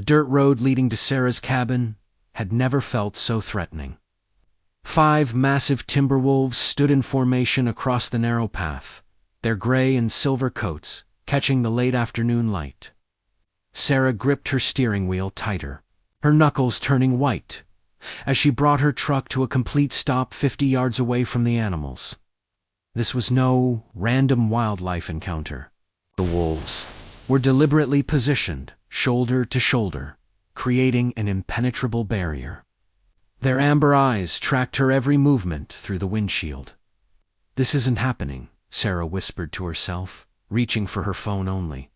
dirt road leading to Sarah's cabin had never felt so threatening. 5 massive timber wolves stood in formation across the narrow path, their gray and silver coats catching the late afternoon light. Sarah gripped her steering wheel tighter, her knuckles turning white, as she brought her truck to a complete stop 50 yards away from the animals. This was no random wildlife encounter. The wolves were deliberately positioned, shoulder to shoulder, creating an impenetrable barrier. Their amber eyes tracked her every movement through the windshield. "This isn't happening," Sarah whispered to herself, reaching for her phone only.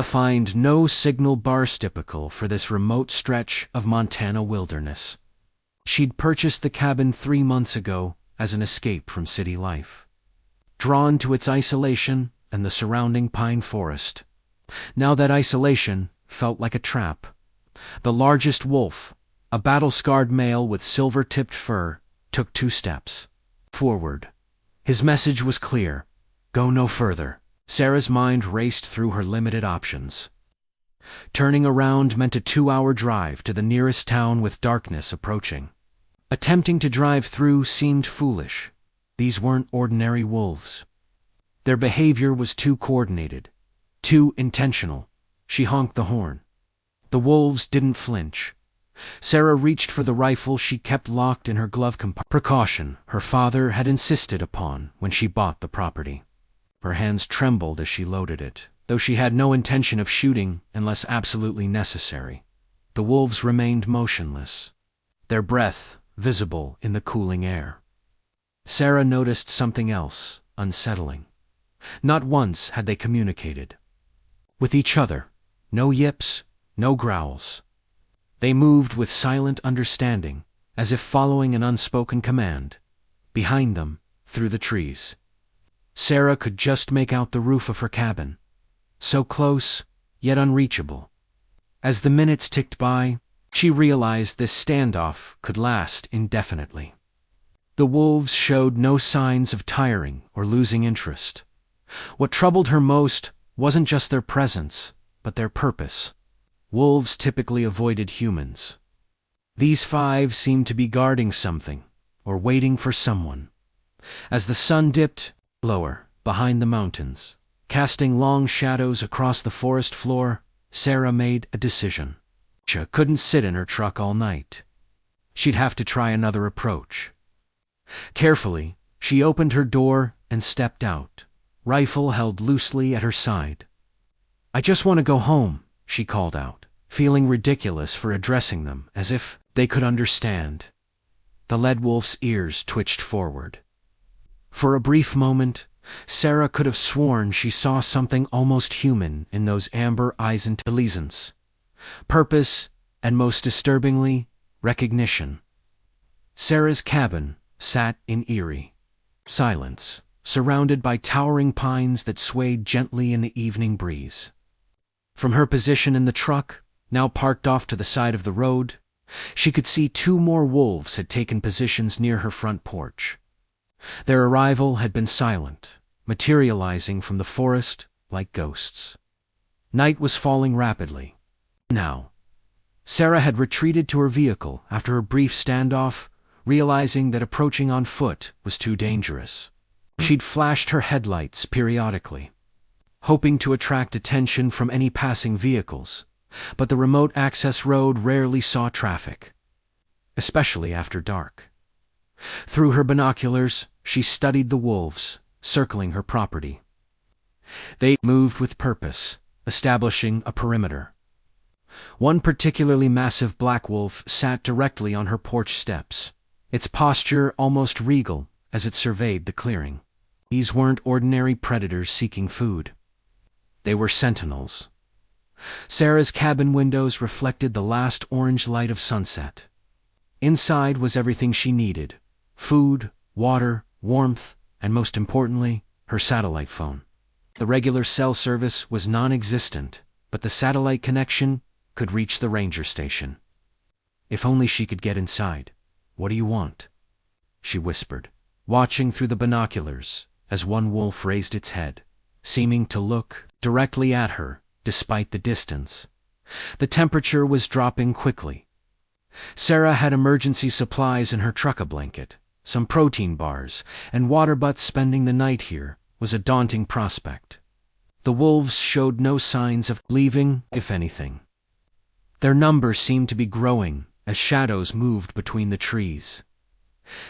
Find no signal bars typical for this remote stretch of Montana wilderness. She'd purchased the cabin 3 months ago as an escape from city life. Drawn to its isolation and the surrounding pine forest, now that isolation felt like a trap. The largest wolf, a battle-scarred male with silver-tipped fur, took 2 steps forward. His message was clear: go no further. Sarah's mind raced through her limited options. Turning around meant a 2-hour drive to the nearest town with darkness approaching. Attempting to drive through seemed foolish. These weren't ordinary wolves. Their behavior was too coordinated, too intentional. She honked the horn. The wolves didn't flinch. Sarah reached for the rifle she kept locked in her glove compartment. Precaution her father had insisted upon when she bought the property. Her hands trembled as she loaded it, though she had no intention of shooting unless absolutely necessary. The wolves remained motionless, their breath visible in the cooling air. Sarah noticed something else, unsettling. Not once had they communicated. With each other, no yips, no growls. They moved with silent understanding, as if following an unspoken command. Behind them, through the trees, Sarah could just make out the roof of her cabin, so close, yet unreachable. As the minutes ticked by, she realized this standoff could last indefinitely. The wolves showed no signs of tiring or losing interest. What troubled her most wasn't just their presence, but their purpose. Wolves typically avoided humans. These 5 seemed to be guarding something, or waiting for someone. As the sun dipped lower, behind the mountains, casting long shadows across the forest floor, Sarah made a decision. She couldn't sit in her truck all night. She'd have to try another approach. Carefully, she opened her door and stepped out, rifle held loosely at her side. "I just want to go home," she called out, feeling ridiculous for addressing them, as if they could understand. The lead wolf's ears twitched forward. For a brief moment, Sarah could have sworn she saw something almost human in those amber eyes. Intelligence, purpose, and most disturbingly, recognition. Sarah's cabin sat in eerie silence, surrounded by towering pines that swayed gently in the evening breeze. From her position in the truck, now parked off to the side of the road, she could see 2 more wolves had taken positions near her front porch. Their arrival had been silent, materializing from the forest like ghosts. Night was falling rapidly. Now, Sarah had retreated to her vehicle after a brief standoff, realizing that approaching on foot was too dangerous. She'd flashed her headlights periodically, hoping to attract attention from any passing vehicles, but the remote access road rarely saw traffic, especially after dark. Through her binoculars, she studied the wolves, circling her property. They moved with purpose, establishing a perimeter. One particularly massive black wolf sat directly on her porch steps, its posture almost regal as it surveyed the clearing. These weren't ordinary predators seeking food. They were sentinels. Sarah's cabin windows reflected the last orange light of sunset. Inside was everything she needed: food, water, warmth, and most importantly, her satellite phone. The regular cell service was non-existent, but the satellite connection could reach the ranger station. If only she could get inside. "What do you want?" she whispered, watching through the binoculars as one wolf raised its head, seeming to look directly at her despite the distance. The temperature was dropping quickly. Sarah had emergency supplies in her trucker blanket, some protein bars, and water, but spending the night here was a daunting prospect. The wolves showed no signs of leaving, if anything. Their number seemed to be growing as shadows moved between the trees.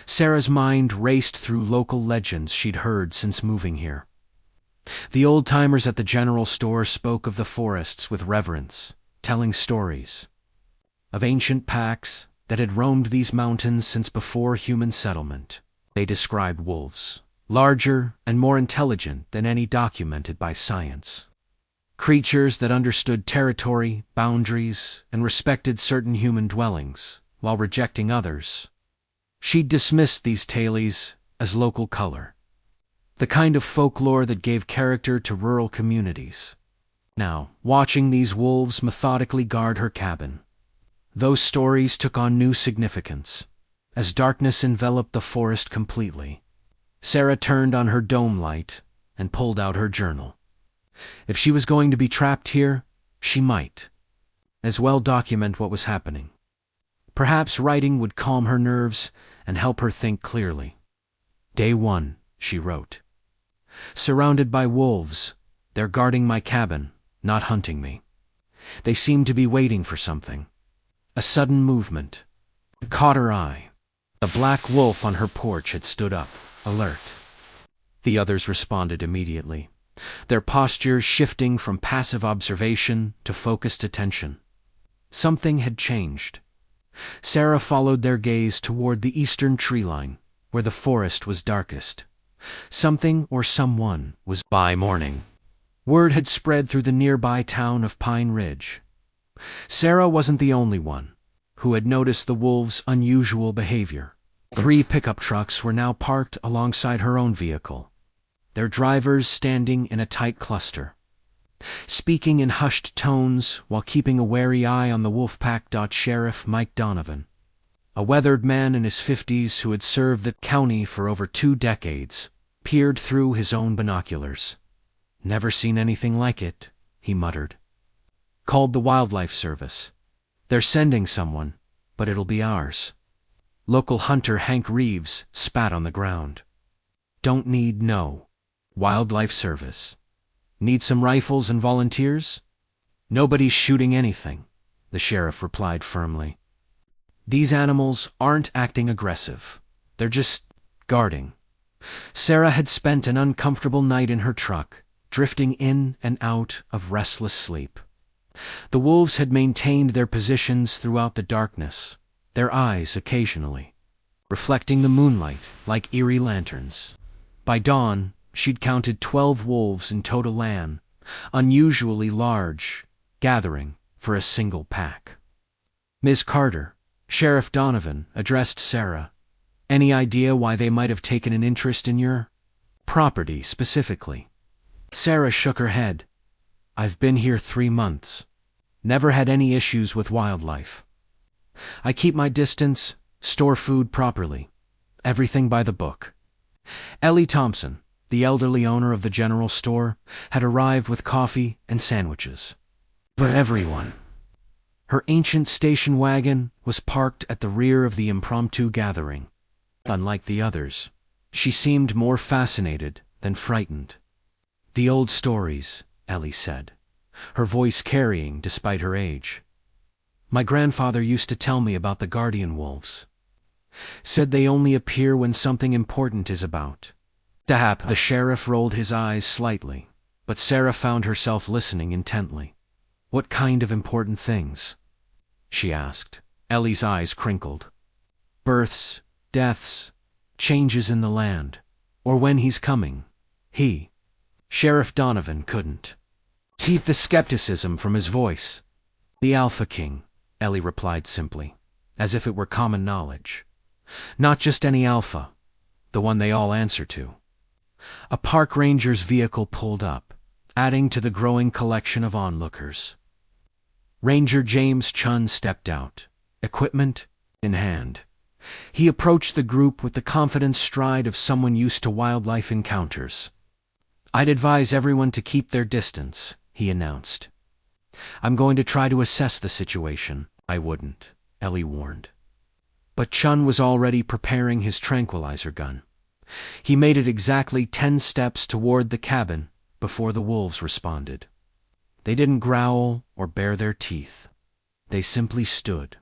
Sarah's mind raced through local legends she'd heard since moving here. The old-timers at the general store spoke of the forests with reverence, telling stories of ancient packs that had roamed these mountains since before human settlement. They described wolves, larger and more intelligent than any documented by science. Creatures that understood territory, boundaries, and respected certain human dwellings, while rejecting others. She'd dismissed these tales as local color, the kind of folklore that gave character to rural communities. Now, watching these wolves methodically guard her cabin, those stories took on new significance. As darkness enveloped the forest completely, Sarah turned on her dome light and pulled out her journal. If she was going to be trapped here, she might as well document what was happening. Perhaps writing would calm her nerves and help her think clearly. Day 1, she wrote. Surrounded by wolves, they're guarding my cabin, not hunting me. They seem to be waiting for something. A sudden movement caught her eye. The black wolf on her porch had stood up, alert. The others responded immediately, their postures shifting from passive observation to focused attention. Something had changed. Sarah followed their gaze toward the eastern tree line, where the forest was darkest. Something or someone was by morning. Word had spread through the nearby town of Pine Ridge. Sarah wasn't the only one who had noticed the wolves' unusual behavior. 3 pickup trucks were now parked alongside her own vehicle, their drivers standing in a tight cluster, speaking in hushed tones while keeping a wary eye on the wolf pack. Sheriff Mike Donovan, a weathered man in his 50s who had served the county for over 2 decades, peered through his own binoculars. Never seen anything like it, he muttered. Called the Wildlife Service. They're sending someone, but it'll be ours. Local hunter Hank Reeves spat on the ground. Don't need no Wildlife Service. Need some rifles and volunteers? Nobody's shooting anything, the sheriff replied firmly. These animals aren't acting aggressive. They're just guarding. Sarah had spent an uncomfortable night in her truck, drifting in and out of restless sleep. The wolves had maintained their positions throughout the darkness, their eyes occasionally reflecting the moonlight like eerie lanterns. By dawn, she'd counted 12 wolves in total land, unusually large, gathering for a single pack. Ms. Carter, Sheriff Donovan addressed Sarah. Any idea why they might have taken an interest in your property specifically? Sarah shook her head. I've been here 3 months. Never had any issues with wildlife. I keep my distance, store food properly. Everything by the book. Ellie Thompson, the elderly owner of the general store, had arrived with coffee and sandwiches for everyone. Her ancient station wagon was parked at the rear of the impromptu gathering. Unlike the others, she seemed more fascinated than frightened. The old stories, Ellie said, her voice carrying despite her age. My grandfather used to tell me about the guardian wolves. Said they only appear when something important is about to happen. The sheriff rolled his eyes slightly, but Sarah found herself listening intently. What kind of important things? She asked. Ellie's eyes crinkled. Births, deaths, changes in the land, or when he's coming. Sheriff Donovan couldn't keep the skepticism from his voice. The Alpha King, Ellie replied simply, as if it were common knowledge. Not just any alpha, the one they all answer to. A park ranger's vehicle pulled up, adding to the growing collection of onlookers. Ranger James Chun stepped out, equipment in hand. He approached the group with the confident stride of someone used to wildlife encounters. I'd advise everyone to keep their distance, he announced. I'm going to try to assess the situation. I wouldn't, Ellie warned. But Chun was already preparing his tranquilizer gun. He made it exactly 10 steps toward the cabin before the wolves responded. They didn't growl or bare their teeth. They simply stood,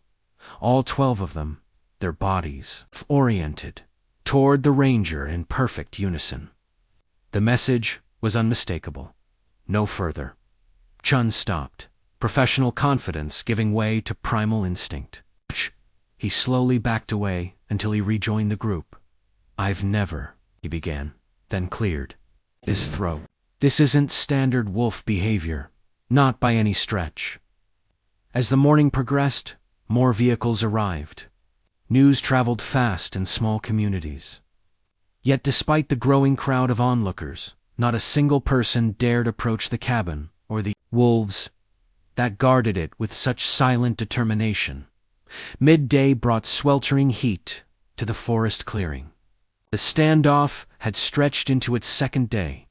all 12 of them, their bodies oriented toward the ranger in perfect unison. The message was unmistakable. No further. Chun stopped, professional confidence giving way to primal instinct. He slowly backed away until he rejoined the group. I've never, he began, then cleared his throat. This isn't standard wolf behavior, not by any stretch. As the morning progressed, more vehicles arrived. News traveled fast in small communities. Yet despite the growing crowd of onlookers, not a single person dared approach the cabin or the wolves that guarded it with such silent determination. Midday brought sweltering heat to the forest clearing. The standoff had stretched into its second day,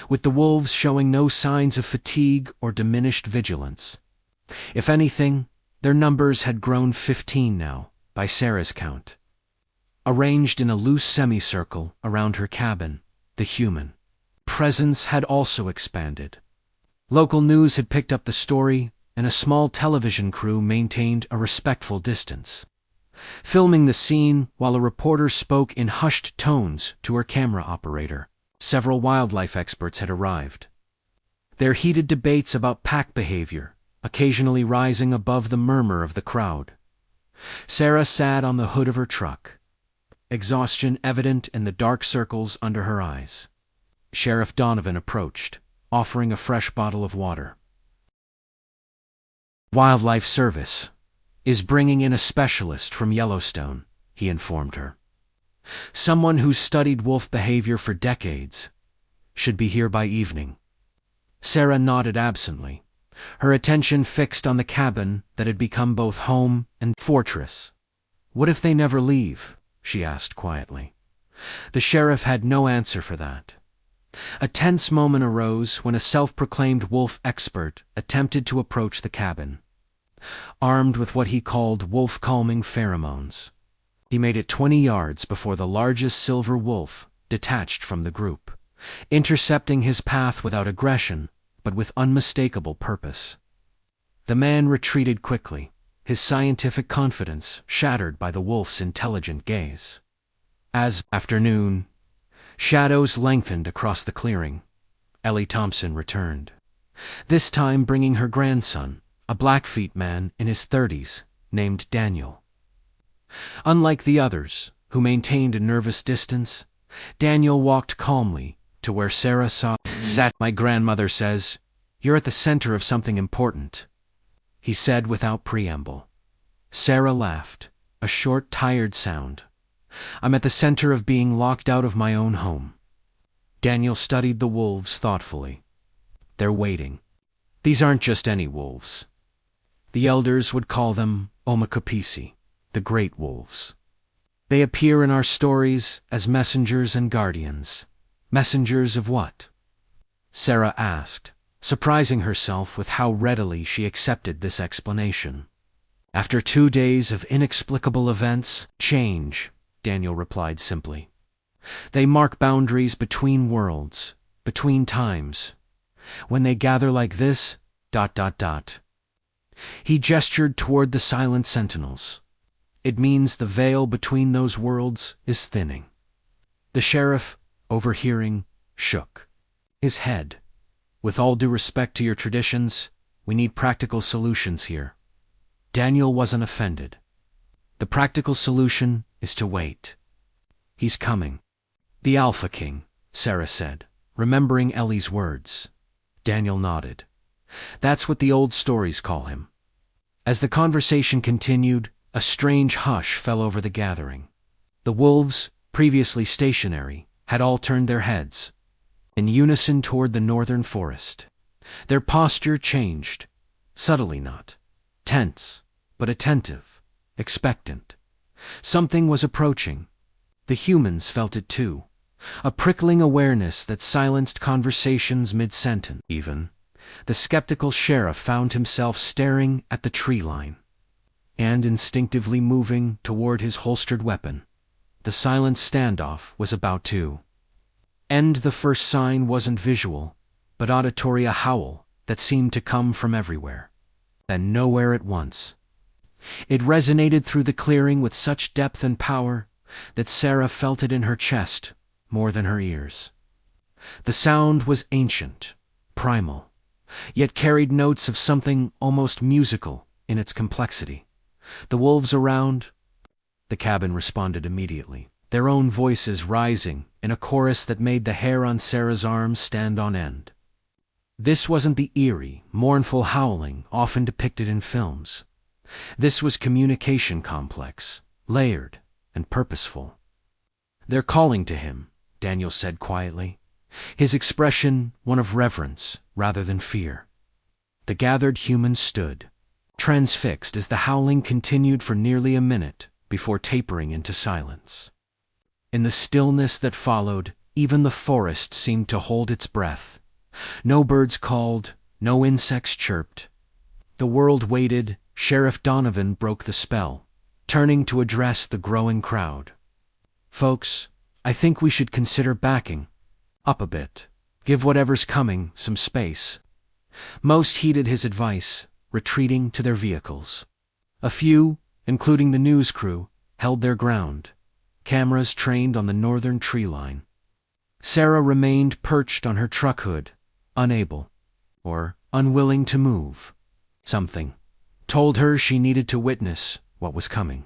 with the wolves showing no signs of fatigue or diminished vigilance. If anything, their numbers had grown 15 now, by Sarah's count. Arranged in a loose semicircle around her cabin, the human presence had also expanded. Local news had picked up the story, and a small television crew maintained a respectful distance, filming the scene while a reporter spoke in hushed tones to her camera operator. Several wildlife experts had arrived. Their heated debates about pack behavior, occasionally rising above the murmur of the crowd. Sarah sat on the hood of her truck, exhaustion evident in the dark circles under her eyes. Sheriff Donovan approached, offering a fresh bottle of water. Wildlife Service is bringing in a specialist from Yellowstone, he informed her. Someone who's studied wolf behavior for decades. Should be here by evening. Sarah nodded absently, her attention fixed on the cabin that had become both home and fortress. What if they never leave? She asked quietly. The sheriff had no answer for that. A tense moment arose when a self-proclaimed wolf expert attempted to approach the cabin. Armed with what he called wolf-calming pheromones, he made it 20 yards before the largest silver wolf detached from the group, intercepting his path without aggression, but with unmistakable purpose. The man retreated quickly, his scientific confidence shattered by the wolf's intelligent gaze. As afternoon, shadows lengthened across the clearing, Ellie Thompson returned, this time bringing her grandson, a Blackfeet man in his 30s, named Daniel. Unlike the others, who maintained a nervous distance, Daniel walked calmly to where Sarah sat. My grandmother says, "You're at the center of something important," he said without preamble. Sarah laughed, a short, tired sound. "I'm at the center of being locked out of my own home." Daniel studied the wolves thoughtfully. They're waiting. These aren't just any wolves. The elders would call them Omakapisi, the great wolves. They appear in our stories as messengers and guardians. Messengers of what? Sarah asked, surprising herself with how readily she accepted this explanation. After 2 days of inexplicable events, change, Daniel replied simply. They mark boundaries between worlds, between times. When they gather like this, ... He gestured toward the silent sentinels. It means the veil between those worlds is thinning. The sheriff, overhearing, shook his head. With all due respect to your traditions, we need practical solutions here. Daniel wasn't offended. The practical solution is to wait. He's coming. The Alpha King, Sarah said, remembering Ellie's words. Daniel nodded. That's what the old stories call him. As the conversation continued, a strange hush fell over the gathering. The wolves, previously stationary, had all turned their heads, in unison toward the northern forest. Their posture changed, subtly not. Tense, but attentive, expectant. Something was approaching. The humans felt it too. A prickling awareness that silenced conversations mid-sentence. Even, The skeptical sheriff found himself staring at the tree line and instinctively moving toward his holstered weapon. The silent standoff was about to end. The first sign wasn't visual, but auditory, a howl that seemed to come from everywhere, and nowhere at once. It resonated through the clearing with such depth and power that Sarah felt it in her chest more than her ears. The sound was ancient, primal, yet carried notes of something almost musical in its complexity. The wolves around the cabin responded immediately, their own voices rising in a chorus that made the hair on Sarah's arms stand on end. This wasn't the eerie, mournful howling often depicted in films. This was communication complex, layered, and purposeful. "They're calling to him," Daniel said quietly, his expression one of reverence rather than fear. The gathered humans stood, transfixed, as the howling continued for nearly a minute before tapering into silence. In the stillness that followed, even the forest seemed to hold its breath. No birds called, no insects chirped. The world waited. Sheriff Donovan broke the spell, turning to address the growing crowd. "Folks, I think we should consider backing up a bit. Give whatever's coming some space." Most heeded his advice, retreating to their vehicles. A few, including the news crew, held their ground, cameras trained on the northern tree line. Sarah remained perched on her truck hood, unable or unwilling to move. Something told her she needed to witness what was coming.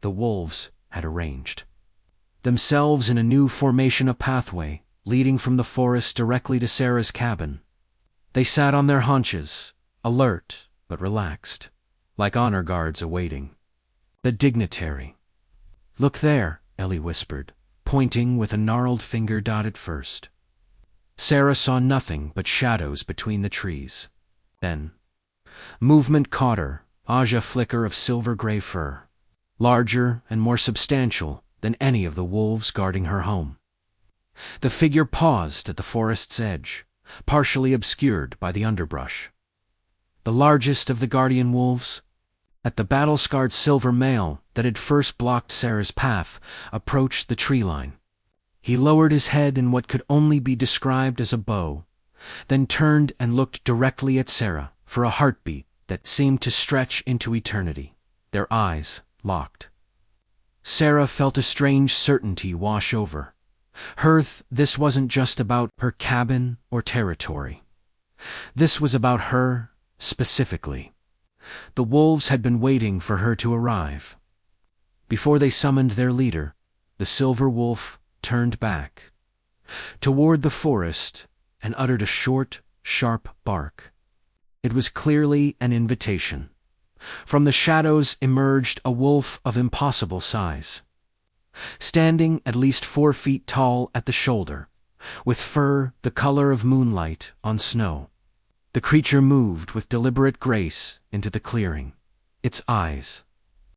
The wolves had arranged themselves in a new formation, a pathway leading from the forest directly to Sarah's cabin. They sat on their haunches, alert but relaxed, like honor guards awaiting the dignitary. "Look there," Ellie whispered, pointing with a gnarled finger. At first, Sarah saw nothing but shadows between the trees. Then movement caught her, a flicker of silver-gray fur, larger and more substantial than any of the wolves guarding her home. The figure paused at the forest's edge, partially obscured by the underbrush. The largest of the guardian wolves, at the battle-scarred silver male that had first blocked Sarah's path, approached the tree line. He lowered his head in what could only be described as a bow, then turned and looked directly at Sarah for a heartbeat that seemed to stretch into eternity. Their eyes locked. Sarah felt a strange certainty wash over her. This wasn't just about her cabin or territory. This was about her, specifically. The wolves had been waiting for her to arrive. Before they summoned their leader, the silver wolf turned back toward the forest and uttered a short, sharp bark. It was clearly an invitation. From the shadows emerged a wolf of impossible size, standing at least 4 feet tall at the shoulder, with fur the color of moonlight on snow. The creature moved with deliberate grace into the clearing. Its eyes,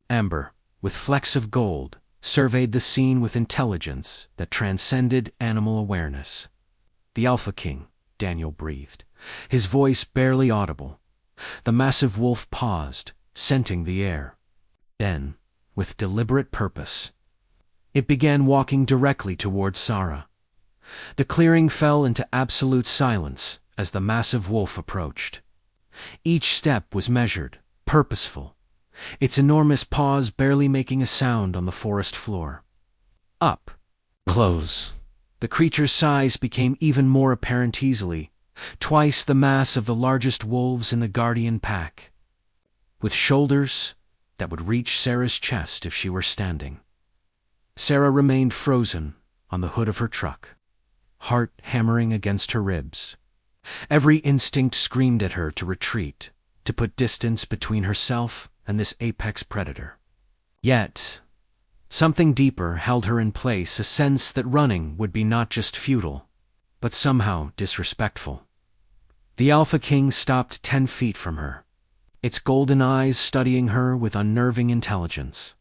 amber with flecks of gold, surveyed the scene with intelligence that transcended animal awareness. "The Alpha King," Daniel breathed, his voice barely audible. The massive wolf paused, scenting the air. Then, with deliberate purpose, it began walking directly toward Sarah. The clearing fell into absolute silence as the massive wolf approached. Each step was measured, purposeful, its enormous paws barely making a sound on the forest floor. Up close. The creature's size became even more apparent easily, twice the mass of the largest wolves in the guardian pack, with shoulders that would reach Sarah's chest if she were standing. Sarah remained frozen on the hood of her truck, heart hammering against her ribs. Every instinct screamed at her to retreat, to put distance between herself and this apex predator. Yet, something deeper held her in place, a sense that running would be not just futile, but somehow disrespectful. The Alpha King stopped 10 feet from her, its golden eyes studying her with unnerving intelligence.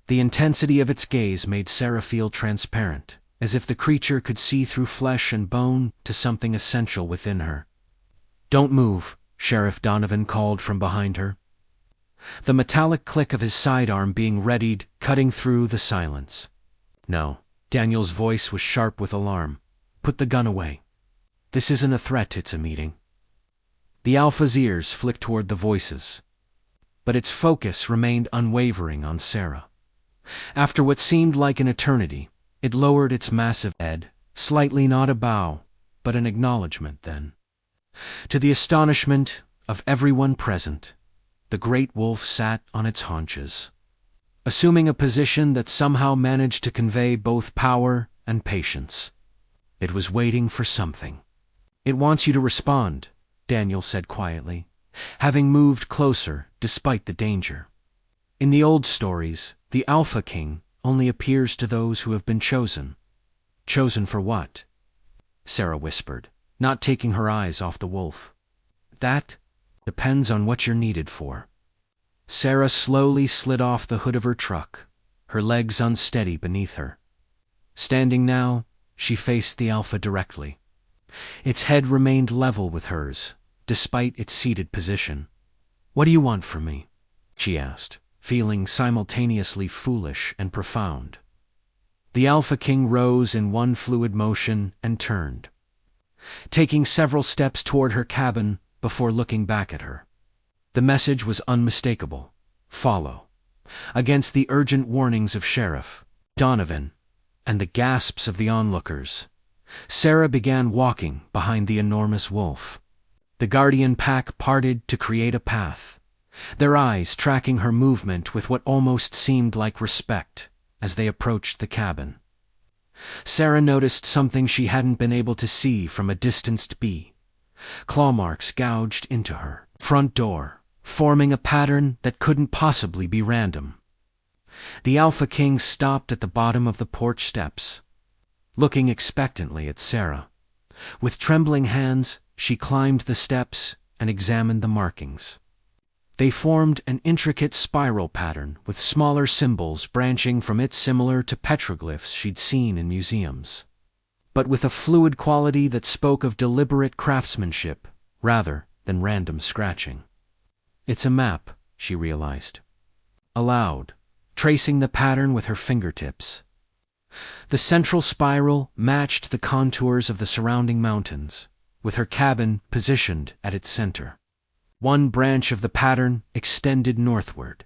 The intensity of its gaze made Sarah feel transparent, as if the creature could see through flesh and bone to something essential within her. "Don't move," Sheriff Donovan called from behind her. The metallic click of his sidearm being readied, cutting through the silence. "No." Daniel's voice was sharp with alarm. "Put the gun away. This isn't a threat, it's a meeting." The Alpha's ears flicked toward the voices, but its focus remained unwavering on Sarah. After what seemed like an eternity, it lowered its massive head, slightly not a bow, but an acknowledgement then. To the astonishment of everyone present, the great wolf sat on its haunches, assuming a position that somehow managed to convey both power and patience. It was waiting for something. "It wants you to respond," Daniel said quietly, having moved closer despite the danger. "In the old stories, the Alpha King only appears to those who have been chosen." "Chosen for what?" Sarah whispered, not taking her eyes off the wolf. "That depends on what you're needed for." Sarah slowly slid off the hood of her truck, her legs unsteady beneath her. Standing now, she faced the Alpha directly. Its head remained level with hers, despite its seated position. "What do you want from me?" she asked, feeling simultaneously foolish and profound. The Alpha King rose in one fluid motion and turned, taking several steps toward her cabin before looking back at her. The message was unmistakable. Follow. Against the urgent warnings of Sheriff Donovan and the gasps of the onlookers, Sarah began walking behind the enormous wolf. The guardian pack parted to create a path, their eyes tracking her movement with what almost seemed like respect as they approached the cabin. Sarah noticed something she hadn't been able to see from a distanced bee. Claw marks gouged into her front door, forming a pattern that couldn't possibly be random. The Alpha King stopped at the bottom of the porch steps, looking expectantly at Sarah. With trembling hands, she climbed the steps and examined the markings. They formed an intricate spiral pattern with smaller symbols branching from it, similar to petroglyphs she'd seen in museums, but with a fluid quality that spoke of deliberate craftsmanship rather than random scratching. "It's a map," she realized, aloud, tracing the pattern with her fingertips. The central spiral matched the contours of the surrounding mountains, with her cabin positioned at its center. One branch of the pattern extended northward,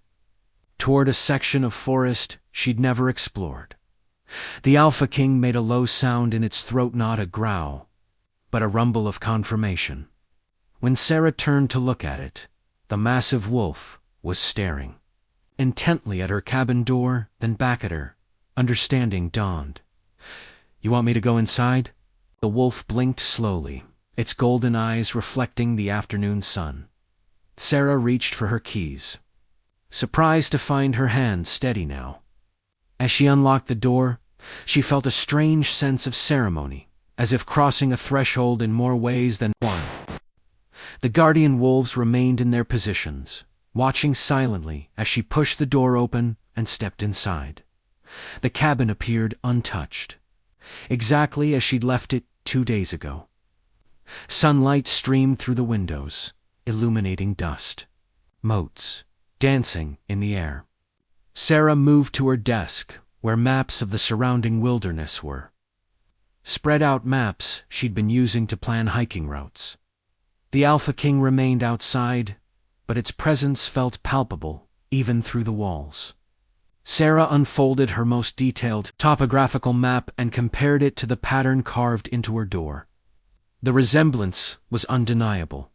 toward a section of forest she'd never explored. The Alpha King made a low sound in its throat, not a growl, but a rumble of confirmation. When Sarah turned to look at it, the massive wolf was staring intently at her cabin door, then back at her. Understanding dawned. "You want me to go inside?" The wolf blinked slowly, its golden eyes reflecting the afternoon sun. Sarah reached for her keys, surprised to find her hand steady now. As she unlocked the door, she felt a strange sense of ceremony, as if crossing a threshold in more ways than one. The guardian wolves remained in their positions, watching silently as she pushed the door open and stepped inside. The cabin appeared untouched, exactly as she'd left it 2 days ago. Sunlight streamed through the windows, illuminating dust motes dancing in the air. Sarah moved to her desk, where maps of the surrounding wilderness were. Spread out maps she'd been using to plan hiking routes. The Alpha King remained outside, but its presence felt palpable even through the walls. Sarah unfolded her most detailed topographical map and compared it to the pattern carved into her door. The resemblance was undeniable.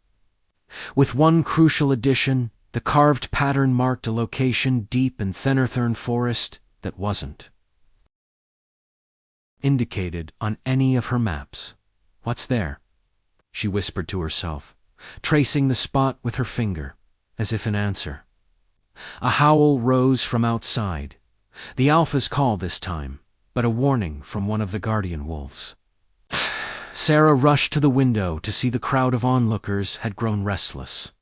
With one crucial addition, the carved pattern marked a location deep in Thenarthurn Forest that wasn't indicated on any of her maps. "What's there?" she whispered to herself, tracing the spot with her finger, as if in answer. A howl rose from outside, the Alpha's call this time, but a warning from one of the guardian wolves. Sarah rushed to the window to see the crowd of onlookers had grown restless,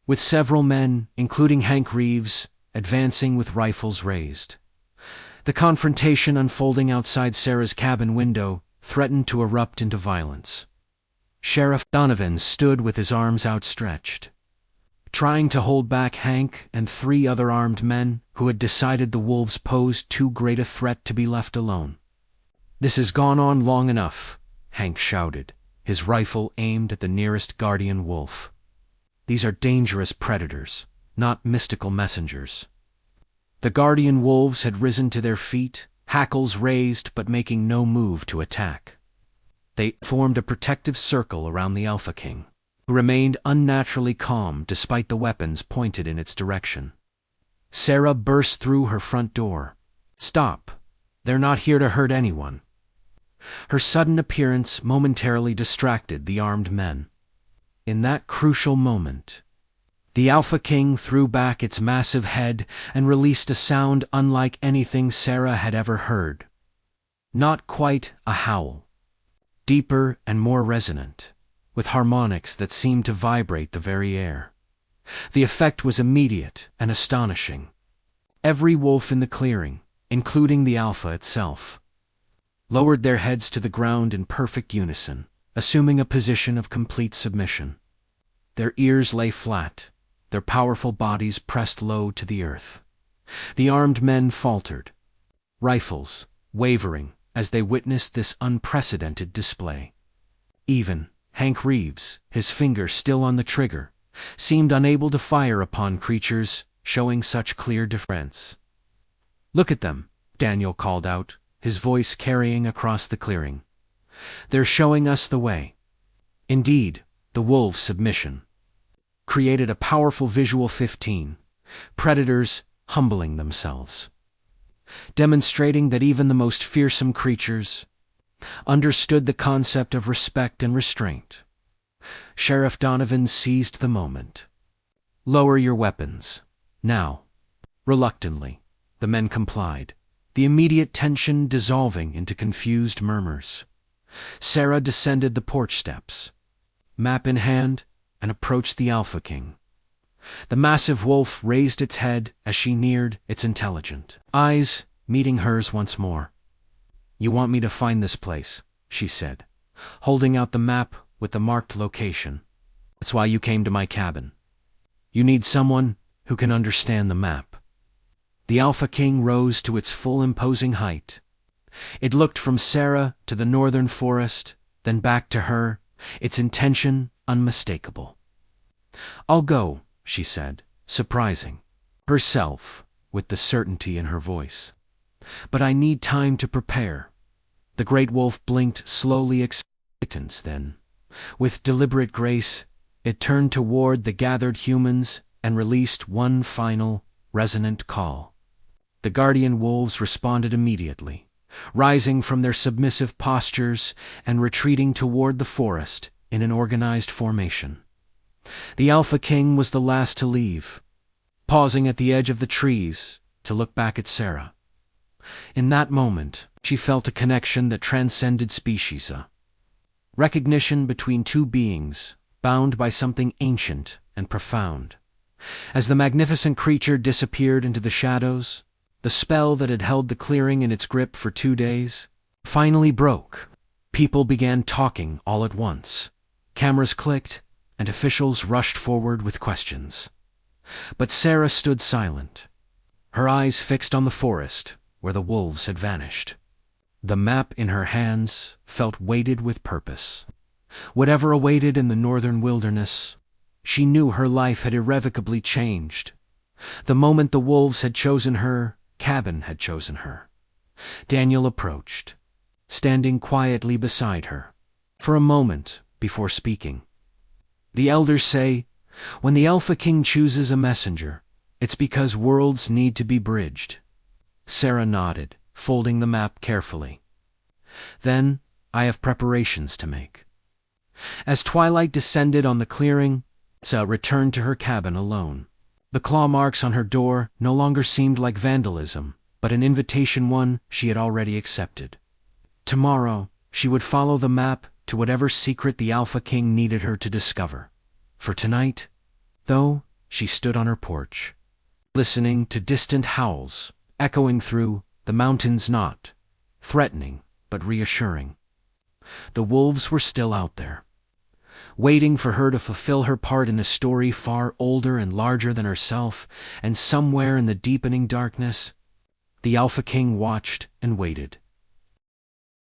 with several men, including Hank Reeves, advancing with rifles raised. The confrontation unfolding outside Sarah's cabin window threatened to erupt into violence. Sheriff Donovan stood with his arms outstretched, trying to hold back Hank and 3 other armed men who had decided the wolves posed too great a threat to be left alone. "This has gone on long enough," Hank shouted, his rifle aimed at the nearest guardian wolf. "These are dangerous predators, not mystical messengers." The guardian wolves had risen to their feet, hackles raised but making no move to attack. They formed a protective circle around the Alpha King, who remained unnaturally calm despite the weapons pointed in its direction. Sarah burst through her front door. "Stop! They're not here to hurt anyone." Her sudden appearance momentarily distracted the armed men. In that crucial moment, the Alpha King threw back its massive head and released a sound unlike anything Sarah had ever heard. Not quite a howl. Deeper and more resonant, with harmonics that seemed to vibrate the very air. The effect was immediate and astonishing. Every wolf in the clearing, including the Alpha itself, lowered their heads to the ground in perfect unison, assuming a position of complete submission. Their ears lay flat, their powerful bodies pressed low to the earth. The armed men faltered, rifles wavering as they witnessed this unprecedented display. Even Hank Reeves, his finger still on the trigger, seemed unable to fire upon creatures showing such clear defense. "Look at them," Daniel called out, his voice carrying across the clearing. "They're showing us the way." Indeed, the wolves' submission created a powerful visual 15, predators humbling themselves, demonstrating that even the most fearsome creatures understood the concept of respect and restraint. Sheriff Donovan seized the moment. "Lower your weapons, now." Reluctantly, the men complied, the immediate tension dissolving into confused murmurs. Sarah descended the porch steps, map in hand, and approached the Alpha King. The massive wolf raised its head as she neared, its intelligent eyes meeting hers once more. "You want me to find this place," she said, holding out the map with the marked location. "That's why you came to my cabin. You need someone who can understand the map." The Alpha King rose to its full imposing height. It looked from Sarah to the northern forest, then back to her, its intention unmistakable. "I'll go," she said, surprising herself with the certainty in her voice. "But I need time to prepare." The great wolf blinked slowly acceptance, then, with deliberate grace, it turned toward the gathered humans and released one final, resonant call. The guardian wolves responded immediately, rising from their submissive postures and retreating toward the forest in an organized formation. The Alpha King was the last to leave, pausing at the edge of the trees to look back at Sarah. In that moment, she felt a connection that transcended species, a recognition between two beings bound by something ancient and profound. As the magnificent creature disappeared into the shadows, the spell that had held the clearing in its grip for 2 days finally broke. People began talking all at once. Cameras clicked, and officials rushed forward with questions. But Sarah stood silent, her eyes fixed on the forest where the wolves had vanished. The map in her hands felt weighted with purpose. Whatever awaited in the northern wilderness, she knew her life had irrevocably changed. The moment the wolves had chosen her, cabin had chosen her. Daniel approached, standing quietly beside her, for a moment before speaking. "The elders say, when the Alpha King chooses a messenger, it's because worlds need to be bridged." Sarah nodded, folding the map carefully. "Then, I have preparations to make." As twilight descended on the clearing, Sarah returned to her cabin alone. The claw marks on her door no longer seemed like vandalism, but an invitation one she had already accepted. Tomorrow, she would follow the map to whatever secret the Alpha King needed her to discover. For tonight, though, she stood on her porch, listening to distant howls echoing through the mountains, not threatening but reassuring. The wolves were still out there, waiting for her to fulfill her part in a story far older and larger than herself, and somewhere in the deepening darkness, the Alpha King watched and waited.